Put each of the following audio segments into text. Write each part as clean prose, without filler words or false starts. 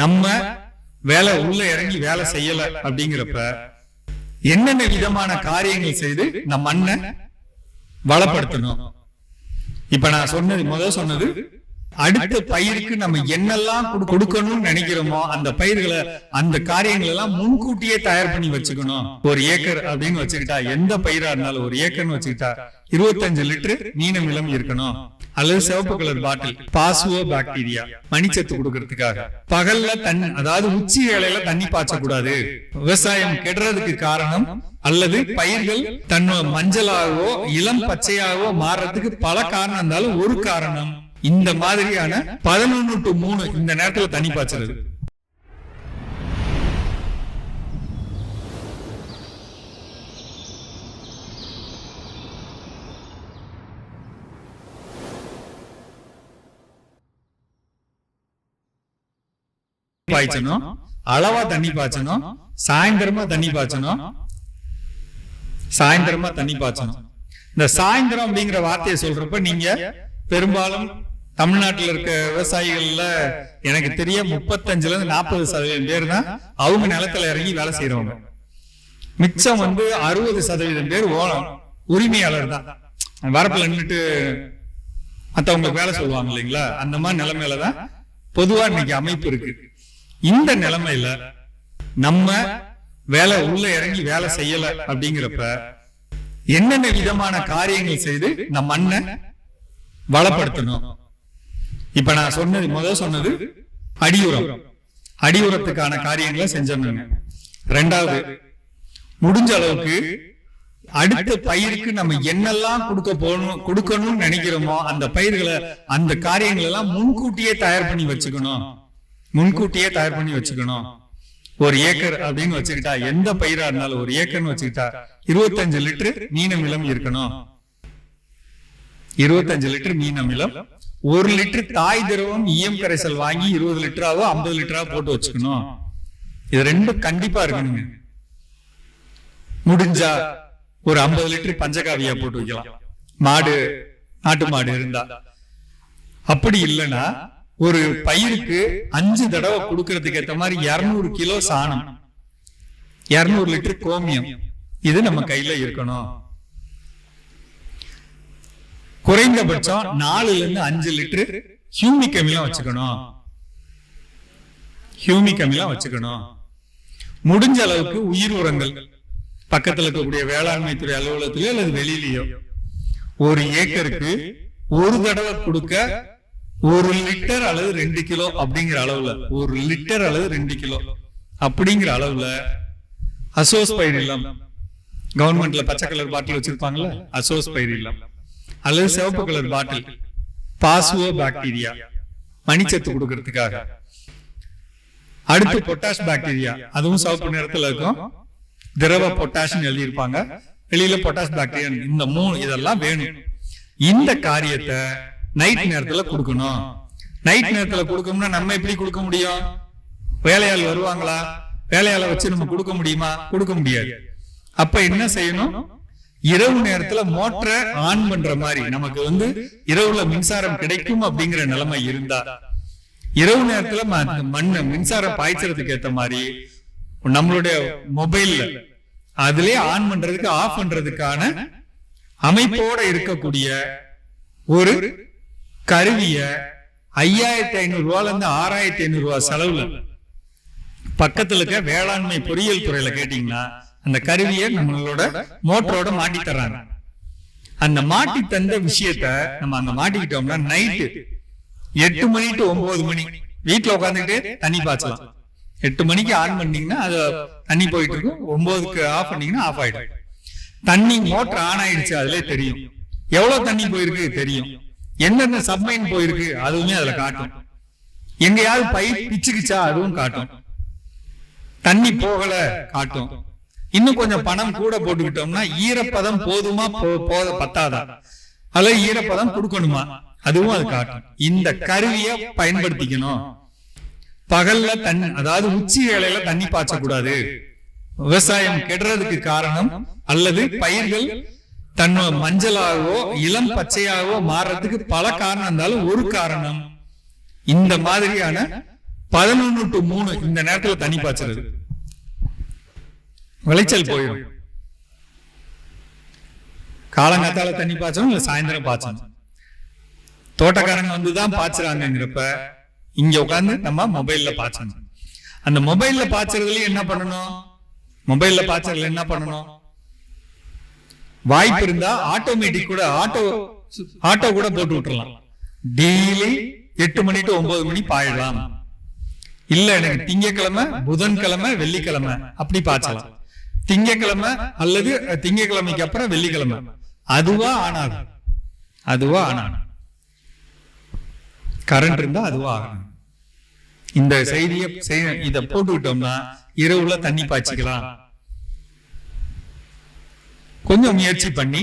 நம்ம வேலை உள்ள இறங்கி வேலை செய்யல அப்படிங்கிறப்ப என்னென்ன விதமான காரியங்கள் செய்து நம்ம மண்ணை வளப்படுத்தணும். இப்ப நான் சொன்னது அடுத்த பயிருக்கு நம்ம என்னெல்லாம் கொடுக்கணும்னு நினைக்கிறோமோ அந்த பயிர்களை அந்த காரியங்கள் எல்லாம் முன்கூட்டியே தயார் பண்ணி வச்சுக்கணும். ஒரு ஏக்கர் அப்படின்னு வச்சுக்கிட்டா, எந்த பயிரா இருந்தாலும் ஒரு ஏக்கர்னு வச்சுக்கிட்டா 25 லிட்டர் மீனமிலம் இருக்கணும். அல்லது சிவப்பு கலர் பாட்டில் பாசுவோ பாக்டீரியா மணிச்சத்து கொடுக்கறதுக்காக. பகல்ல தண்ணி, அதாவது உச்சி வேளையில தண்ணி பாய்ச்சக்கூடாது. விவசாயம் கெடுறதுக்கு காரணம் அல்லது பயிர்கள் மஞ்சளாகவோ இளம் பச்சையாகவோ மாறுறதுக்கு பல காரணம் இருந்தாலும் ஒரு காரணம் இந்த மாதிரியான 11 to 3 இந்த நேரத்துல தண்ணி பாய்ச்சறது. பாய்ச்சணும், அளவா தண்ணி பாய்ச்சணும், சாயந்தரமா தண்ணி பாய்ச்சணும். இந்த சாயந்தரம் அப்படிங்கிற வார்த்தையை சொல்றப்ப நீங்க பெரும்பாலும் தமிழ்நாட்டில் இருக்க விவசாயிகள்ல எனக்கு தெரிய 35 to 40% பேர் தான் அவங்க நிலத்துல இறங்கி வேலை செய்யறவங்க. மிச்சம் 60% பேர் உரிமையாளர் தான். வரப்புல நின்றுட்டு மத்தவங்களுக்கு வேலை சொல்லுவாங்க இல்லைங்களா, அந்த மாதிரி நிலைமையிலதான் பொதுவா இன்னைக்கு அமைப்பு இருக்கு. இந்த நிலைமையில நம்ம வேலை உள்ள இறங்கி வேலை செய்யல அப்படிங்கிறப்ப என்னென்ன விதமான காரியங்கள் செய்து நம்ம மண்ணை வளப்படுத்தணும். இப்ப நான் சொன்னது அடியுரத்துக்கான காரியங்களை செஞ்சோம். ரெண்டாவது, முடிஞ்ச அளவுக்கு அடுத்த பயிருக்கு நம்ம என்னெல்லாம் கொடுக்கணும்னு நினைக்கிறோமோ அந்த பயிர்களை அந்த காரியங்கள் எல்லாம் முன்கூட்டியே தயார் பண்ணி வச்சுக்கணும். ஒரு ஏக்கர் அப்படின்னு வச்சுக்கிட்டா, எந்த பயிரா இருந்தாலும் ஒரு ஏக்கர்னு வச்சுக்கிட்டா 25 லிட்டர் மீனமிலம் இருக்கணும். 25 லிட்டர் மீனமிலம், 1 லிட்டர் தாய் திரவம் ஈயம் கரைசல் வாங்கி 20 லிட்டராவோ 50 லிட்டராவோ போட்டு வச்சுக்கணும். இது ரெண்டும் கண்டிப்பா இருக்கணுங்க. முடிஞ்சா ஒரு 50 லிட்டர் பஞ்சகாவியா போட்டு வைக்கலாம், நாட்டு மாடு இருந்தா. அப்படி இல்லைன்னா ஒரு பயிருக்கு 5 தடவை கொடுக்கறதுக்கு ஏற்ற மாதிரி 200 கிலோ சாணம், 200 லிட்டர் கோமியம், இது நம்ம கையில இருக்கணும். குறைந்தபட்சம் 4 to 5 லிட்டர் ஹியூமிக் அமிலம் வச்சுக்கணும். முடிஞ்ச அளவுக்கு உயிர் உரங்கள் பக்கத்துல இருக்கக்கூடிய வேளாண்மை துறை அலுவலகத்திலயோ அல்லது வெளியிலயோ ஒரு ஏக்கருக்கு ஒரு தடவை கொடுக்க 1 லிட்டர் அல்லது 2 கிலோ அப்படிங்கிற அளவுல 1 லிட்டர் அல்லது 2 கிலோ அப்படிங்கிற அளவுல அசோஸ்பைரில்லம், கவர்மெண்ட்ல பச்சை கலர் பாட்டில் வச்சிருப்பாங்கல்ல, அசோஸ்பைரில்லம் அல்லது சிவப்பு கலர் பாட்டில் பாசுவோ பாக்டீரியா மணிச்சத்து கொடுக்கறதுக்காக. அடுத்து பொட்டாஷ் பாக்டீரியா, அதுவும் சிவப்பு நிறத்துல இருக்கும், திரவ பொட்டாஷ் எழுதியிருப்பாங்க, வெளியில பொட்டாஷ் பாக்டீரியா. இந்த 3 இதெல்லாம் வேணும். இந்த காரியத்தை நைட் நேரத்துல கொடுக்கணும். நைட் நேரத்துல கொடுக்கணும்னா நம்ம எப்படி கொடுக்க முடியும்? வேலையாள் வருவாங்களா? வேலையாளை வச்சு நம்ம கொடுக்க முடியுமா? கொடுக்க முடியாது. அப்ப என்ன செய்யணும்? இரவு நேரத்துல மோட்டரை ஆன் பண்ற மாதிரி, நமக்கு இரவுல மின்சாரம் கிடைக்கும் அப்படிங்கிற நிலைமை இருந்தா இரவு நேரத்துல மின்சாரம் பாய்ச்சறதுக்கு ஏத்த மாதிரி நம்மளுடைய மொபைல்ல அதுலயே ஆன் பண்றதுக்கு ஆஃப் பண்றதுக்கான அமைப்போட இருக்கக்கூடிய ஒரு கருவிய 5500 ரூபாயில இருந்து 6500 ரூபாய் செலவுல பக்கத்துல இருக்க வேளாண்மை பொறியியல் துறையில கேட்டீங்கன்னா அந்த கருவியை நம்மளோட மோட்டரோட மாட்டி தர்றாங்க. அந்த மாட்டி தந்த விஷயத்த நம்ம அங்க மாட்டிக்கிட்டோம்னா நைட்டு 8 மணி to 9 மணி வீட்டுல உட்காந்துக்கிட்டே தண்ணி பாய்ச்சலாம். 8 மணிக்கு ஆன் பண்ணீங்கன்னா அது தண்ணி போயிட்டு இருக்கும், 9க்கு ஆஃப் பண்ணீங்கன்னா ஆஃப் ஆயிடும். தண்ணி மோட்டர் ஆன் ஆயிடுச்சு, அதுல தெரியும். எவ்வளவு தண்ணி போயிருக்கு தெரியும், என்னென்ன சப்மைன் போயிருக்கு அதுவுமே அதுல காட்டும். எங்கயாவது பைப் பிச்சுக்குச்சா அதுவும் காட்டும், தண்ணி போகல காட்டும். இன்னும் கொஞ்சம் பணம் கூட போட்டுக்கிட்டோம்னா ஈரப்பதம் போதுமா பத்தாதா அல்லது ஈரப்பதம் கொடுக்கணுமா அதுவும் அது காட்டும். இந்த கருவியை பயன்படுத்திக்கணும். பகல்ல தண்ணி, அதாவது உச்சி வேளையில தண்ணி பாய்ச்சக்கூடாது. விவசாயம் கெடுறதுக்கு காரணம் அல்லது பயிர்கள் மஞ்சளாகவோ இளம் பச்சையாகவோ மாறுறதுக்கு பல காரணம் இருந்தாலும் ஒரு காரணம் இந்த மாதிரியான 11 to 3 இந்த நேரத்துல தண்ணி பாய்ச்சறது விளைச்சல் போயிடும். காலங்காத்தால தண்ணி பாய்ச்சணும், இல்ல சாயந்தரம் பாய்ச்சணும். தோட்டக்காரங்க வந்துதான் பாய்ச்சறாங்கிறப்ப இங்க உட்காந்து நம்ம மொபைல்ல பாய்ச்சணும். அந்த மொபைல்ல பாய்ச்சறதுல என்ன பண்ணணும்? மொபைல்ல பாய்ச்சறதுல என்ன பண்ணணும்? வாய்ப்பு இருந்தா ஆட்டோமேட்டிக் கூட ஆட்டோ கூட போட்டு விட்டுறலாம். டெய்லி 8 மணி to 9 மணி பாயிடலாம். இல்ல எனக்கு திங்கக்கிழமை, புதன்கிழமை, வெள்ளிக்கிழமை அப்படி பாய்ச்சலாம். திங்கக்கிழமை அல்லது திங்கக்கிழமைக்கு அப்புறம் வெள்ளிக்கிழமை அதுவா ஆனாது. கரண்ட் இருந்தா அதுவா ஆகணும். இந்த செய்தியை இத போட்டுக்கிட்டோம்னா இரவுல தண்ணி பாய்ச்சிக்கலாம். கொஞ்சம் முயற்சி பண்ணி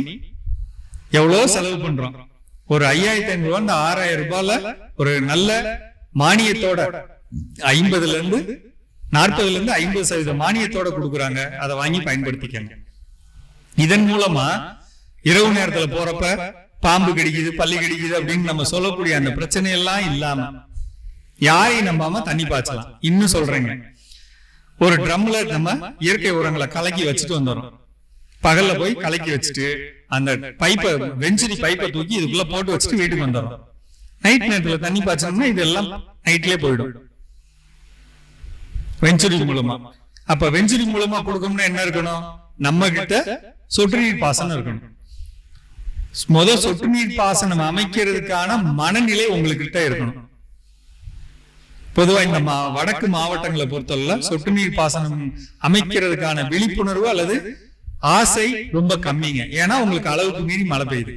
எவ்வளவு செலவு பண்றோம்? ஒரு 5500 ரூபாய், இந்த 6000 ரூபாயில ஒரு நல்ல மானியத்தோட 40% மானியத்தோட கொடுக்குறாங்க. அதை வாங்கி பயன்படுத்திக்கங்க. இதன் மூலமா இரவு நேரத்துல போறப்ப பாம்பு கடிக்குது, பள்ளி கடிக்குது அப்படின்னு நம்ம சொல்லக்கூடிய அந்த பிரச்சனை எல்லாம் இல்லாம யாரையும் நம்பாம தண்ணி பாய்ச்சலாம். இன்னும் சொல்றேங்க, ஒரு ட்ரம்ல நம்ம இயற்கை உரங்களை கலக்கி வச்சுட்டு வந்துடும். பகல்ல போய் கலக்கி வச்சுட்டு அந்த வெஞ்சுரி பைப்பை தூக்கி இதுக்குள்ள போட்டு வச்சுட்டு வீட்டுக்கு வந்துடும். நைட் நேரத்துல தண்ணி பாய்ச்சோம்னா இதெல்லாம் நைட்லயே போயிடும் வெஞ்சுரி மூலமா. அப்ப வெஞ்சுரி மூலமா கொடுக்கணும்னா என்ன இருக்கணும்? நம்ம கிட்ட சொட்டு நீர் பாசனம் இருக்கணும். சொட்டு நீர் பாசனம் அமைக்கிறதுக்கான மனநிலை உங்ககிட்ட இருக்கணும். பொதுவா இந்த வடக்கு மாவட்டங்களை பொறுத்தவரை சொட்டு நீர் பாசனம் அமைக்கிறதுக்கான விழிப்புணர்வு அல்லது ஆசை ரொம்ப கம்மிங்க. ஏன்னா உங்களுக்கு அளவுக்கு மீறி மழை பெய்யுது.